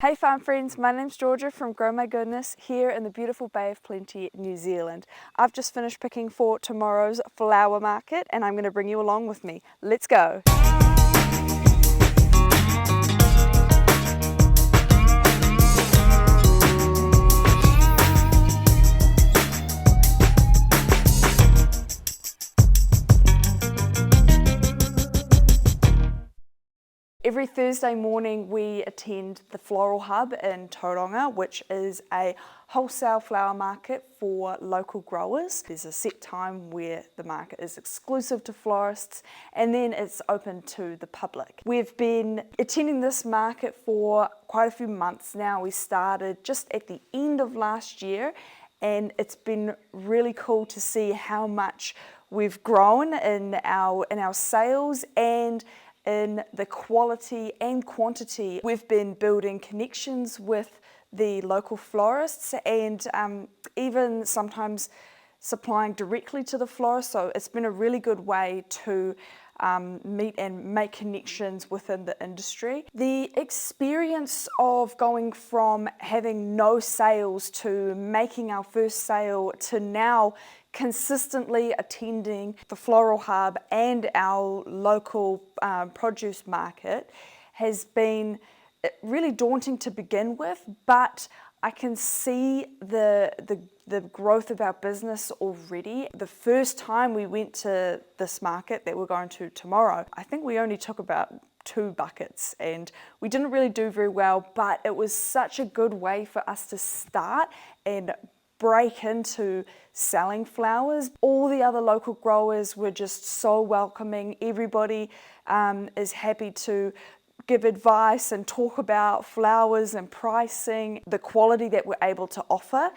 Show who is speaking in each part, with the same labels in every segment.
Speaker 1: Hey farm friends, my name's Georgia from Grow My Goodness here in the beautiful Bay of Plenty, New Zealand. I've just finished picking for tomorrow's flower market and I'm going to bring you along with me. Let's go! Every Thursday morning we attend the Floral Hub in Tauranga, which is a wholesale flower market for local growers. There's a set time where the market is exclusive to florists and then it's open to the public. We've been attending this market for quite a few months now. We started just at the end of last year and it's been really cool to see how much we've grown in our sales and in the quality and quantity. We've been building connections with the local florists and even sometimes supplying directly to the florists, so it's been a really good way to meet and make connections within the industry. The experience of going from having no sales to making our first sale to now consistently attending the Floral Hub and our local produce market has been really daunting to begin with, but I can see the growth of our business already. The first time we went to this market that we're going to tomorrow, I think we only took about 2 buckets and we didn't really do very well, but it was such a good way for us to start and break into selling flowers. All the other local growers were just so welcoming. Everybody is happy to give advice and talk about flowers and pricing. The quality that we're able to offer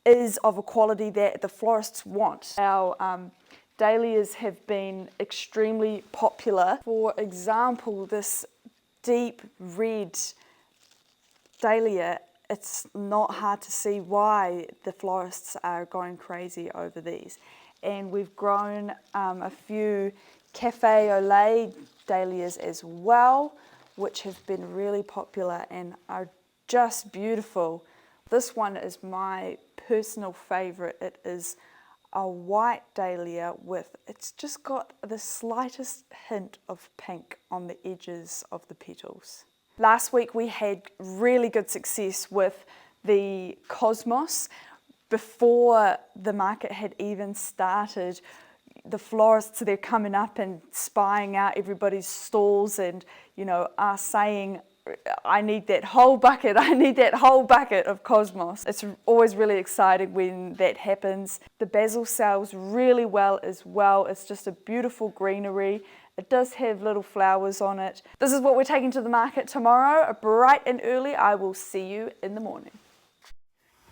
Speaker 1: is of a quality that the florists want. Our dahlias have been extremely popular. For example, this deep red dahlia, it's not hard to see why the florists are going crazy over these. And we've grown a few cafe au lait dahlias as well, which have been really popular and are just beautiful. This one is my personal favorite. It is a white dahlia it's just got the slightest hint of pink on the edges of the petals. Last week we had really good success with the cosmos. Before the market had even started, the florists, they're coming up and spying out everybody's stalls and, you know, are saying, I need that whole bucket, I need that whole bucket of cosmos. It's always really exciting when that happens. The basil sells really well as well. It's just a beautiful greenery. It does have little flowers on it. This is what we're taking to the market tomorrow, bright and early. I will see you in the morning.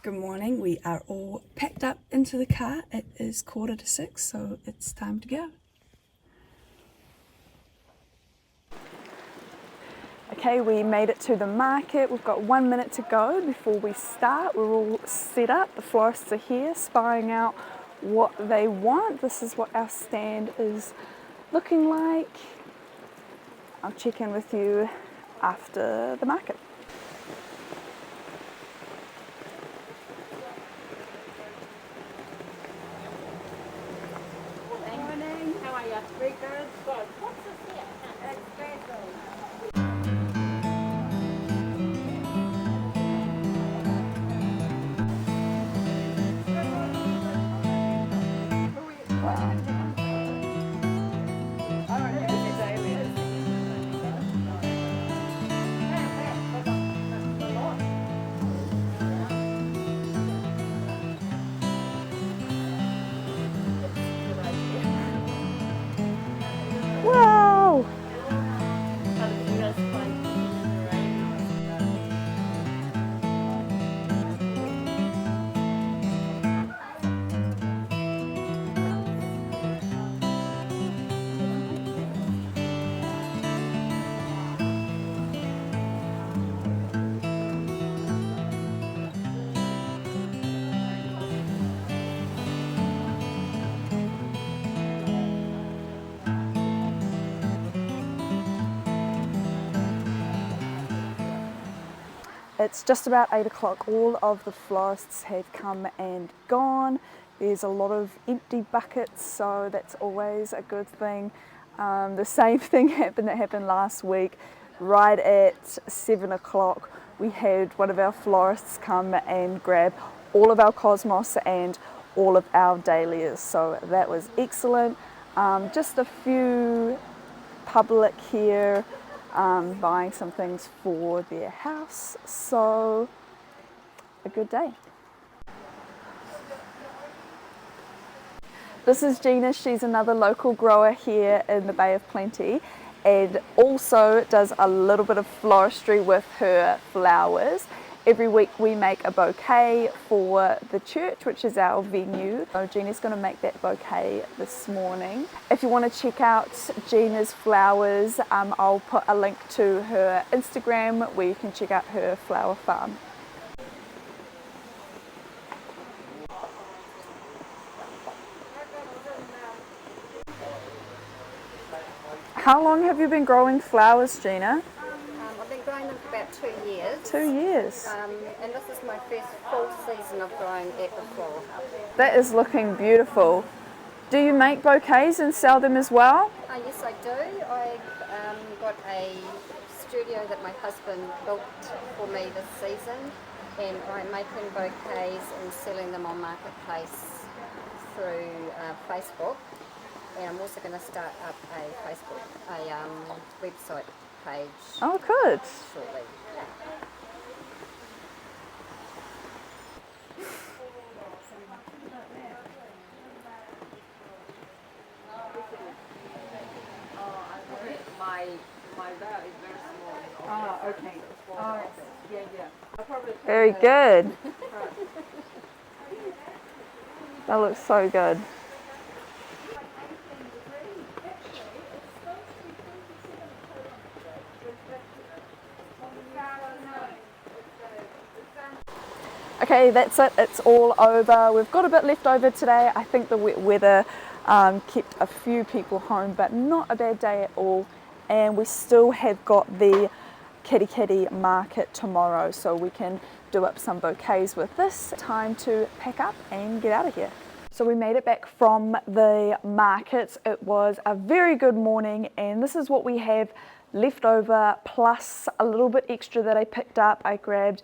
Speaker 1: Good morning, we are all packed up into the car. It is 5:45, so it's time to go. Okay, we made it to the market. We've got 1 minute to go before we start. We're all set up. The florists are here spying out what they want. This is what our stand is looking like. I'll check in with you after the market.
Speaker 2: Morning. How are you? Very good. Good. What's this here? It's basil.
Speaker 1: Wow. It's just about 8 o'clock. All of the florists have come and gone. There's a lot of empty buckets, so that's always a good thing. The same thing that happened last week. Right at 7 o'clock, we had one of our florists come and grab all of our cosmos and all of our dahlias, so that was excellent. Just a few public here buying some things for their house, so a good day. This is Gina. She's another local grower here in the Bay of Plenty and also does a little bit of floristry with her flowers. Every week we make a bouquet for the church, which is our venue. So Gina's going to make that bouquet this morning. If you want to check out Gina's flowers, I'll put a link to her Instagram where you can check out her flower farm. How long have you been growing flowers, Gina?
Speaker 2: I've been growing them for about 2 years.
Speaker 1: 2 years.
Speaker 2: And this is my first full season of growing at the Floral Hub.
Speaker 1: That is looking beautiful. Do you make bouquets and sell them as well?
Speaker 2: Yes, I do. I've got a studio that my husband built for me this season, and I'm making bouquets and selling them on Marketplace through Facebook. And I'm also going to start up a website page.
Speaker 1: Oh, good.
Speaker 2: Shortly. My row is very small.
Speaker 1: Ah, okay. Oh, yeah. Very good. That looks so good. Okay, that's it. It's all over. We've got a bit left over today. I think the wet weather kept a few people home, but not a bad day at all. And we still have got the kitty market tomorrow, so we can do up some bouquets with this. Time to pack up and get out of here. So we made it back from the market. It was a very good morning, and this is what we have left over, plus a little bit extra that I picked up. I grabbed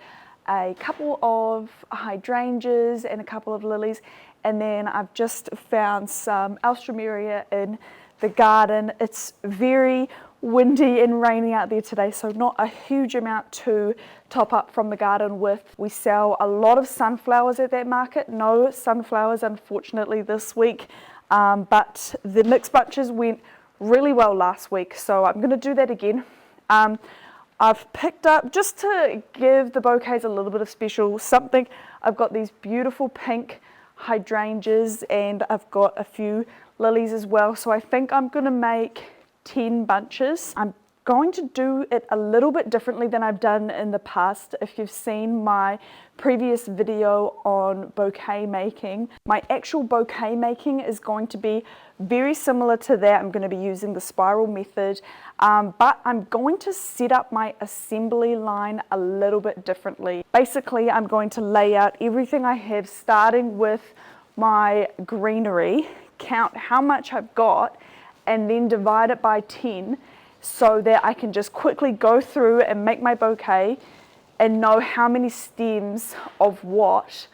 Speaker 1: a couple of hydrangeas and a couple of lilies, and then I've just found some alstroemeria in the garden. It's very windy and rainy out there today, so not a huge amount to top up from the garden with. We sell a lot of sunflowers at that market. No sunflowers unfortunately this week, but the mixed bunches went really well last week, so I'm going to do that again. I've picked up, just to give the bouquets a little bit of special something, I've got these beautiful pink hydrangeas and I've got a few lilies as well. So I think I'm going to make 10 bunches. I'm going to do it a little bit differently than I've done in the past. If you've seen my previous video on bouquet making, my actual bouquet making is going to be very similar to that. I'm going to be using the spiral method, but I'm going to set up my assembly line a little bit differently. Basically, I'm going to lay out everything I have, starting with my greenery, count how much I've got, and then divide it by 10 so that I can just quickly go through and make my bouquet and know how many stems of what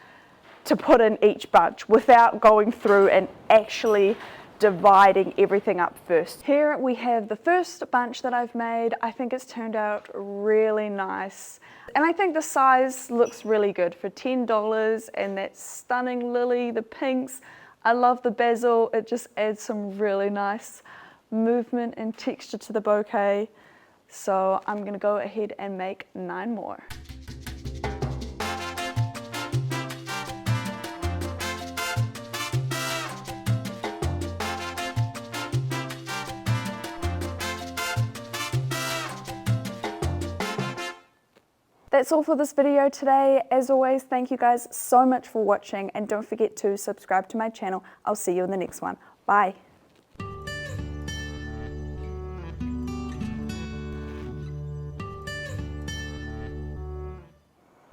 Speaker 1: to put in each bunch without going through and actually dividing everything up first. Here we have the first bunch that I've made. I think it's turned out really nice. And I think the size looks really good for $10, and that stunning lily, the pinks. I love the basil. It just adds some really nice movement and texture to the bouquet. So I'm going to go ahead and make 9 more. That's all for this video today. As always, thank you guys so much for watching, and don't forget to subscribe to my channel. I'll see you in the next one. Bye.